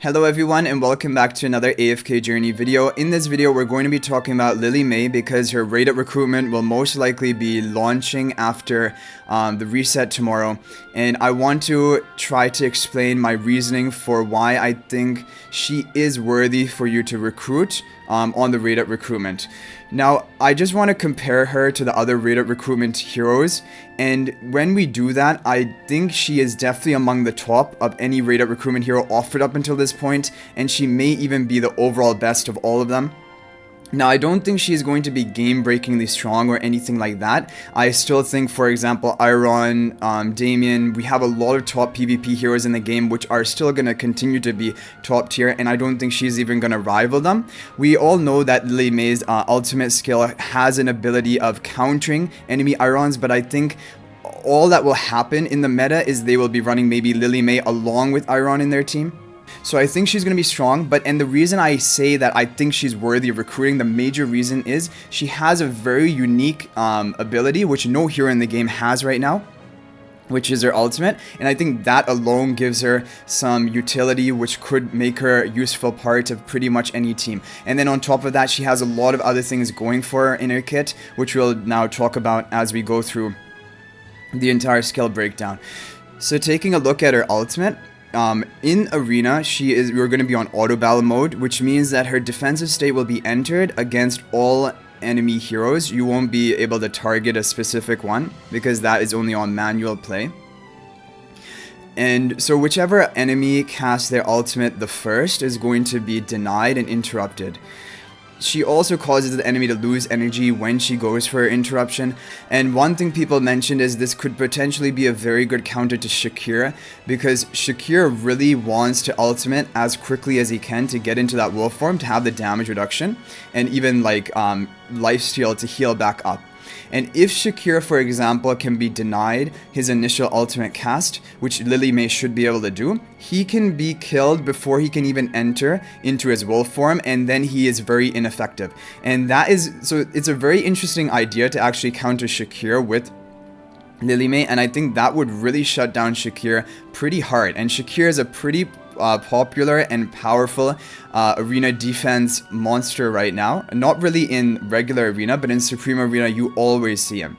Hello everyone and welcome back to another AFK journey video. In this video we're going to be talking about Lily May because her raid at recruitment will most likely be launching after the reset tomorrow, and I want to try to explain my reasoning for why I think she is worthy for you to recruit on the raid at recruitment. Now, I just want to compare her to the other raid at recruitment heroes, and when we do that, I think she is definitely among the top of any raid at recruitment hero offered up until this point, and she may even be the overall best of all of them. Now, I don't think she is going to be game-breakingly strong or anything like that. I still think, for example, Iron, Damien, we have a lot of top PvP heroes in the game which are still going to continue to be top tier, and I don't think she's even going to rival them. We all know that Lily May's ultimate skill has an ability of countering enemy Irons, but I think all that will happen in the meta is they will be running maybe Lily May along with Iron in their team. So I think she's going to be strong, and the reason I say that I think she's worthy of recruiting, the major reason is she has a very unique ability which no hero in the game has right now, which is her ultimate, and I think that alone gives her some utility which could make her a useful part of pretty much any team. And then on top of that, she has a lot of other things going for her in her kit, which we'll now talk about as we go through the entire skill breakdown. So taking a look at her ultimate, in Arena, we're going to be on auto battle mode, which means that her defensive state will be entered against all enemy heroes. You won't be able to target a specific one because that is only on manual play. And so whichever enemy casts their ultimate the first is going to be denied and interrupted. She also causes the enemy to lose energy when she goes for her interruption, and one thing people mentioned is this could potentially be a very good counter to Shakira, because Shakira really wants to ultimate as quickly as he can to get into that wolf form to have the damage reduction and even like lifesteal to heal back up. And if Shakira, for example, can be denied his initial ultimate cast, which Lily May should be able to do, he can be killed before he can even enter into his wolf form, and then he is very ineffective. And that is, so it's a very interesting idea to actually counter Shakira with Lily May, and I think that would really shut down Shakira pretty hard. And Shakira is a pretty popular and powerful arena defense monster right now. Not really in regular arena, but in Supreme Arena you always see him.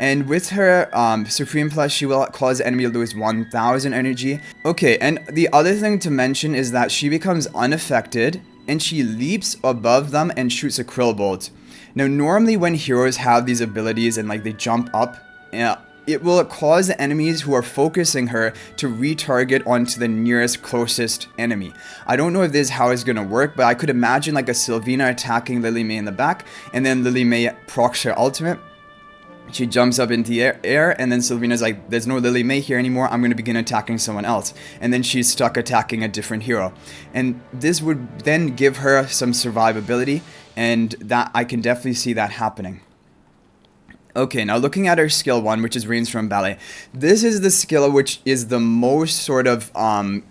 And with her Supreme Plus, she will cause the enemy to lose 1000 energy. Okay, and the other thing to mention is that she becomes unaffected and she leaps above them and shoots a Krill Bolt. Now normally when heroes have these abilities and like they jump up, it will cause the enemies who are focusing her to retarget onto the nearest closest enemy. I don't know if this is how it's going to work, but I could imagine like a Sylvina attacking Lily May in the back, and then Lily May procs her ultimate. She jumps up into the air, and then Sylvina's like, there's no Lily May here anymore, I'm going to begin attacking someone else. And then she's stuck attacking a different hero. And this would then give her some survivability, and that I can definitely see that happening. Okay, now looking at her skill 1, which is Rainstorm Ballet. This is the skill which is the most sort of going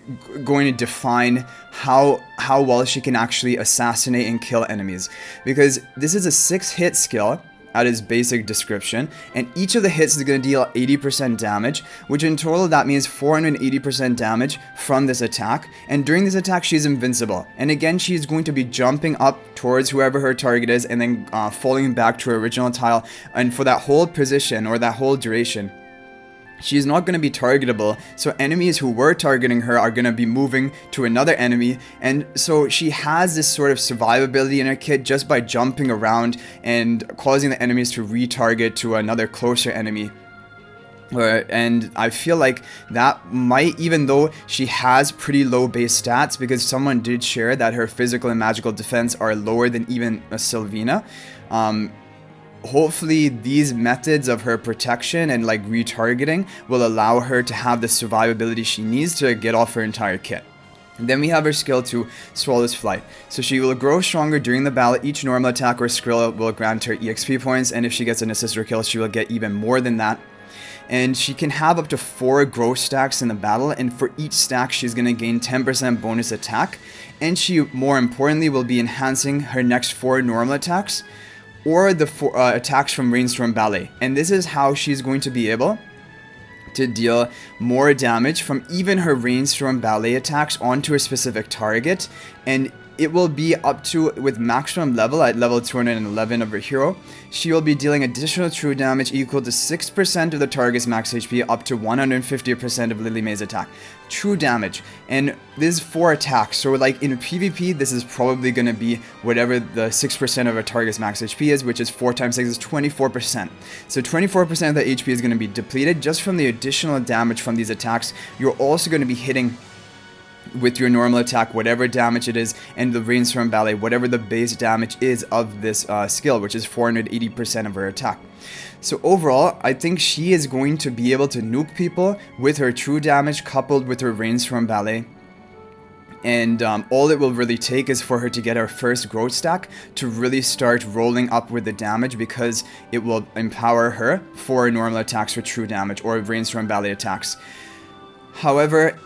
to define how well she can actually assassinate and kill enemies. Because this is a 6-hit skill at its basic description, and each of the hits is going to deal 80% damage, which in total that means 480% damage from this attack. And during this attack she's invincible, and again she's going to be jumping up towards whoever her target is and then falling back to her original tile, and for that whole position or that whole duration she's not going to be targetable, so enemies who were targeting her are going to be moving to another enemy, and so she has this sort of survivability in her kit just by jumping around and causing the enemies to retarget to another closer enemy. And I feel like that might, even though she has pretty low base stats, because someone did share that her physical and magical defense are lower than even a Sylvina, hopefully these methods of her protection and like retargeting will allow her to have the survivability she needs to get off her entire kit. And then we have her skill 2, Swallow's Flight. So she will grow stronger during the battle. Each normal attack or skill will grant her EXP points, and if she gets an assist or kill she will get even more than that. And she can have up to 4 growth stacks in the battle, and for each stack she's going to gain 10% bonus attack, and she, more importantly, will be enhancing her next 4 normal attacks or the attacks from Rainstorm Ballet. And this is how she's going to be able to deal more damage from even her rainstorm ballet attacks onto a specific target, and it will be up to, with maximum level at level 211 of her hero, she will be dealing additional true damage equal to 6% of the target's max HP up to 150% of Lily May's attack. True damage. And this is 4 attacks, so like in PvP this is probably going to be whatever the 6% of a target's max HP is, which is 4 times 6 is 24%. So 24% of the HP is going to be depleted just from the additional damage from these attacks. You're also going to be hitting with your normal attack, whatever damage it is, and the rainstorm ballet, whatever the base damage is of this skill, which is 480% of her attack. So overall, I think she is going to be able to nuke people with her true damage coupled with her rainstorm ballet. And all it will really take is for her to get her first growth stack to really start rolling up with the damage, because it will empower her for normal attacks with true damage or rainstorm ballet attacks. However,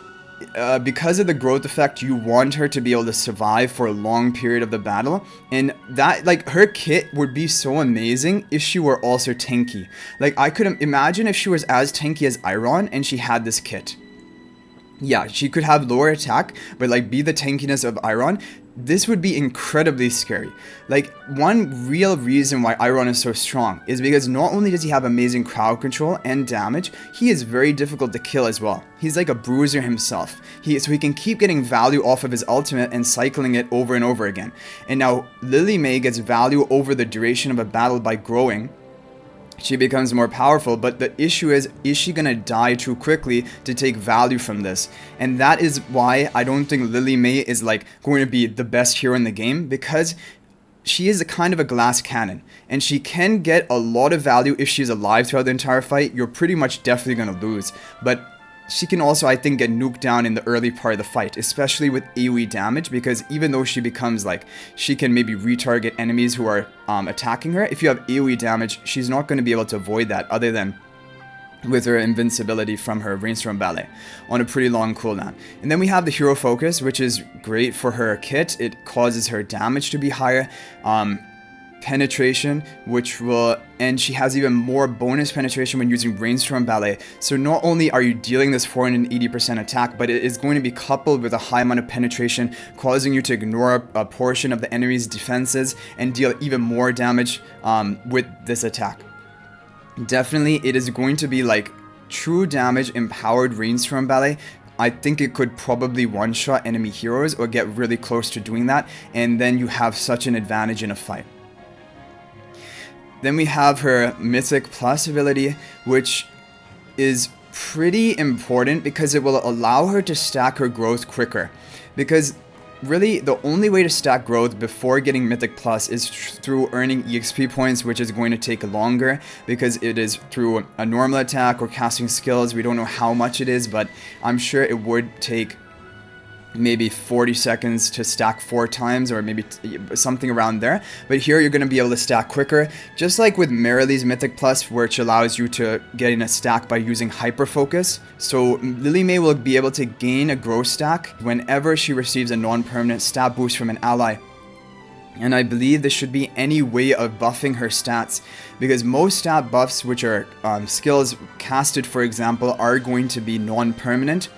because of the growth effect, you want her to be able to survive for a long period of the battle, and that, like, her kit would be so amazing if she were also tanky. Like, I could imagine if she was as tanky as Iron and she had this kit. Yeah, she could have lower attack, but like be the tankiness of Iron. This would be incredibly scary. Like, one real reason why Iron is so strong is because not only does he have amazing crowd control and damage, he is very difficult to kill as well. He's like a bruiser himself. So he can keep getting value off of his ultimate and cycling it over and over again. And now Lily May gets value over the duration of a battle by growing. She becomes more powerful, but the issue is she gonna die too quickly to take value from this? And that is why I don't think Lily May is like going to be the best hero in the game, because she is a kind of a glass cannon, and she can get a lot of value if she's alive throughout the entire fight. You're pretty much definitely gonna lose, but she can also, I think, get nuked down in the early part of the fight, especially with AoE damage, because even though she becomes like, she can maybe retarget enemies who are attacking her, if you have AoE damage, she's not going to be able to avoid that other than with her invincibility from her rainstorm ballet on a pretty long cooldown. And then we have the hero focus, which is great for her kit. It causes her damage to be higher. Penetration, which will, and she has even more bonus penetration when using rainstorm ballet. So not only are you dealing this 480% attack, but it is going to be coupled with a high amount of penetration, causing you to ignore a portion of the enemy's defenses and deal even more damage with this attack. Definitely, it is going to be like true damage empowered rainstorm ballet. I think it could probably one-shot enemy heroes or get really close to doing that, and then you have such an advantage in a fight. Then we have her Mythic Plus ability, which is pretty important because it will allow her to stack her growth quicker. Because really, the only way to stack growth before getting Mythic Plus is through earning EXP points, which is going to take longer because it is through a normal attack or casting skills. We don't know how much it is, but I'm sure it would take maybe 40 seconds to stack 4 times, or maybe something around there. But here you're going to be able to stack quicker, just like with Marilee's Mythic Plus, which allows you to get in a stack by using Hyper Focus. So Lily May will be able to gain a growth stack whenever she receives a non-permanent stat boost from an ally. And I believe this should be any way of buffing her stats, because most stat buffs, which are skills casted, for example, are going to be non-permanent.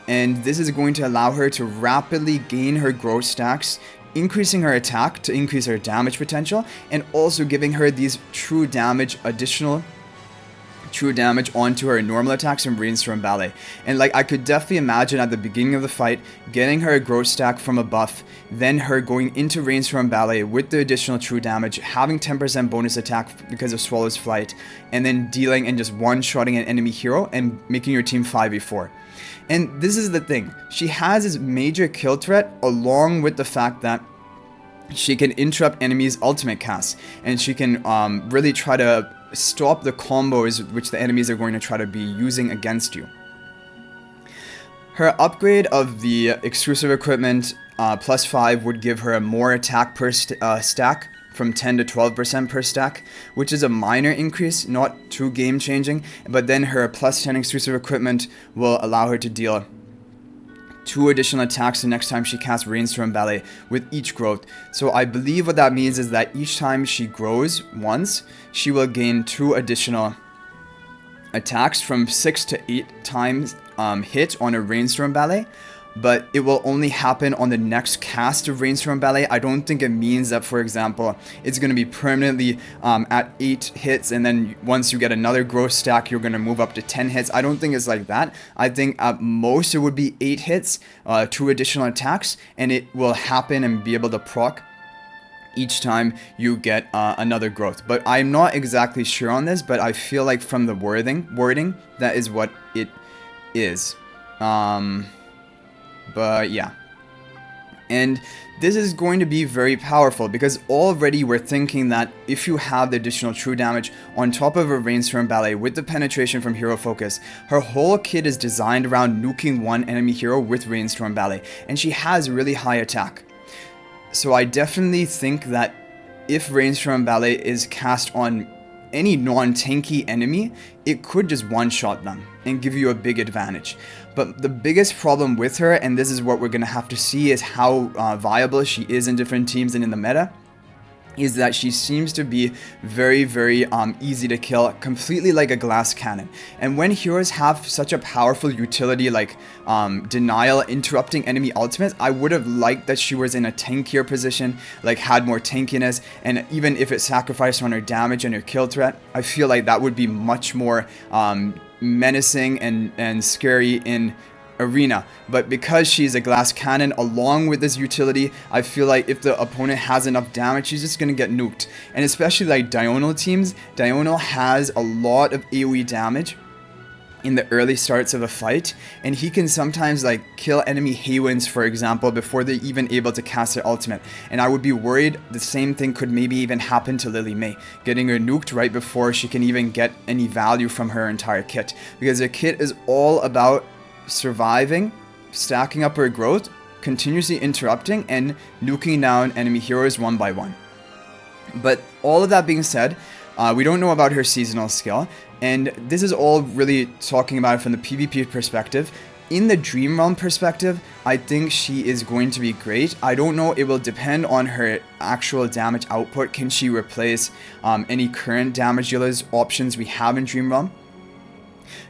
And this is going to allow her to rapidly gain her growth stacks, increasing her attack to increase her damage potential, and also giving her these true damage, additional true damage onto her normal attacks and rainstorm ballet. And like, I could definitely imagine at the beginning of the fight getting her a growth stack from a buff, then her going into rainstorm ballet with the additional true damage, having 10% bonus attack because of Swallow's Flight, and then dealing and just one-shotting an enemy hero and making your team 5v4. And this is the thing, she has this major kill threat along with the fact that she can interrupt enemies' ultimate casts, and she can really try to stop the combos which the enemies are going to try to be using against you. Her upgrade of the exclusive equipment +5 would give her more attack per stack, from 10 to 12% per stack, which is a minor increase, not too game changing, but then her +10 exclusive equipment will allow her to deal 2 additional attacks the next time she casts Rainstorm Ballet with each growth. So I believe what that means is that each time she grows once, she will gain 2 additional attacks from 6 to 8 times hit on a rainstorm ballet, but it will only happen on the next cast of rainstorm ballet. I don't think it means that, for example, it's going to be permanently at 8 hits, and then once you get another growth stack, you're going to move up to 10 hits. I don't think it's like that. I think at most it would be 8 hits, 2 additional attacks, and it will happen and be able to proc each time you get another growth. But I'm not exactly sure on this, but I feel like from the wording, that is what it is. But yeah. And this is going to be very powerful because already we're thinking that if you have the additional true damage on top of a rainstorm ballet with the penetration from hero focus, her whole kit is designed around nuking one enemy hero with rainstorm ballet, and she has really high attack. So I definitely think that if rainstorm ballet is cast on any non-tanky enemy, it could just one-shot them and give you a big advantage. But the biggest problem with her, and this is what we're going to have to see, is how viable she is in different teams and in the meta, is that she seems to be very, very easy to kill, completely like a glass cannon. And when heroes have such a powerful utility like denial, interrupting enemy ultimates, I would have liked that she was in a tankier position, like had more tankiness, and even if it sacrificed on her damage and her kill threat, I feel like that would be much more menacing and scary in arena. But because she's a glass cannon along with this utility, I feel like if the opponent has enough damage, she's just gonna get nuked. And especially like diagonal teams, diagonal has a lot of AoE damage in the early starts of a fight, and he can sometimes like kill enemy Haywins, for example, before they're even able to cast their ultimate. And I would be worried the same thing could maybe even happen to Lily May, getting her nuked right before she can even get any value from her entire kit, because her kit is all about surviving, stacking up her growth, continuously interrupting, and nuking down enemy heroes one by one. But all of that being said, we don't know about her seasonal skill, and this is all really talking about it from the PvP perspective. In the Dream Realm perspective, I think she is going to be great. I don't know, it will depend on her actual damage output. Can she replace any current damage dealers options we have in Dream Realm?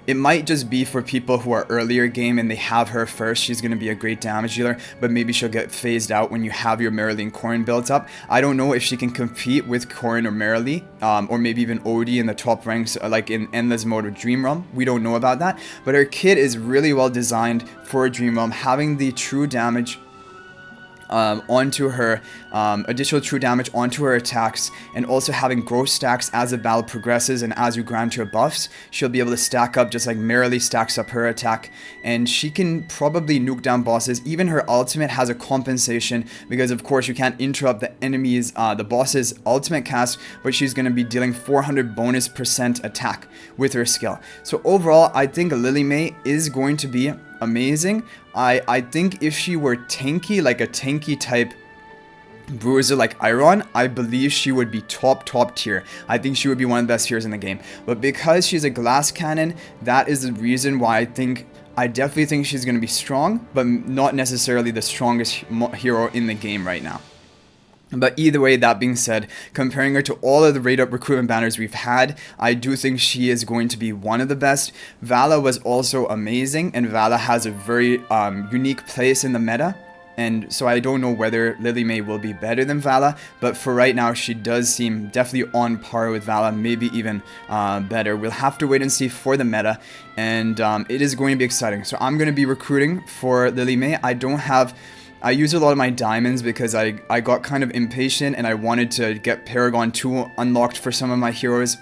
It might just be for people who are earlier game and they have her first, she's going to be a great damage dealer, but maybe she'll get phased out when you have your Marilee and Corrin built up. I don't know if she can compete with Corrin or Marilee, or maybe even Odie in the top ranks, like in Endless Mode or Dream Realm. We don't know about that, but her kit is really well designed for Dream Realm, having the true damage onto her, additional true damage onto her attacks, and also having growth stacks as the battle progresses and as you grant her buffs. She'll be able to stack up just like Marilee stacks up her attack, and she can probably nuke down bosses. Even her ultimate has a compensation, because of course you can't interrupt the enemy's, the boss's ultimate cast, but she's going to be dealing 400 bonus % attack with her skill. So overall, I think Lily May is going to be amazing. I think if she were tanky, like a tanky type bruiser like Iron, I believe she would be top tier. I think she would be one of the best heroes in the game. But because she's a glass cannon, that is the reason why I definitely think she's going to be strong, but not necessarily the strongest hero in the game right now. But either way, that being said, comparing her to all of the raid-up recruitment banners we've had, I do think she is going to be one of the best. Vala was also amazing, and Vala has a very unique place in the meta. And so I don't know whether Lily May will be better than Vala, but for right now, she does seem definitely on par with Vala, maybe even better. We'll have to wait and see for the meta, and it is going to be exciting. So I'm going to be recruiting for Lily May. I used a lot of my diamonds because I got kind of impatient and I wanted to get Paragon 2 unlocked for some of my heroes.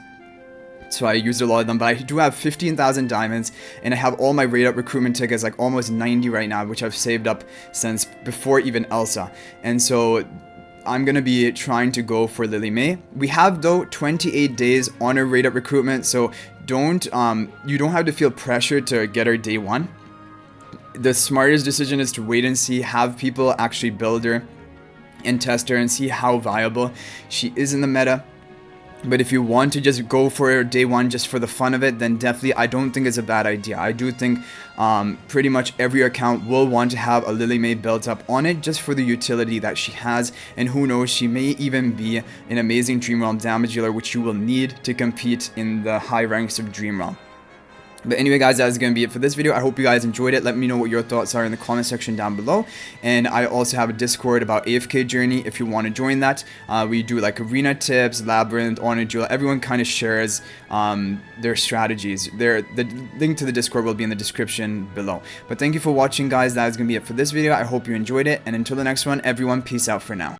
So I used a lot of them, but I do have 15,000 diamonds, and I have all my raid-up recruitment tickets, like almost 90 right now, which I've saved up since before even Elsa. And so I'm going to be trying to go for Lily May. We have, though, 28 days on her raid-up recruitment, so you don't have to feel pressured to get her day one. The smartest decision is to wait and see, have people actually build her and test her and see how viable she is in the meta. But if you want to just go for her day one just for the fun of it, then definitely I don't think it's a bad idea. I do think pretty much every account will want to have a Lily May built up on it just for the utility that she has, and who knows, she may even be an amazing Dream Realm damage dealer, which you will need to compete in the high ranks of Dream Realm. But anyway, guys, that is going to be it for this video. I hope you guys enjoyed it. Let me know what your thoughts are in the comment section down below. And I also have a Discord about AFK Journey if you want to join that. We do like arena tips, labyrinth, honor duel. Everyone kind of shares their strategies. The link to the Discord will be in the description below. But thank you for watching, guys. That is going to be it for this video. I hope you enjoyed it. And until the next one, everyone, peace out for now.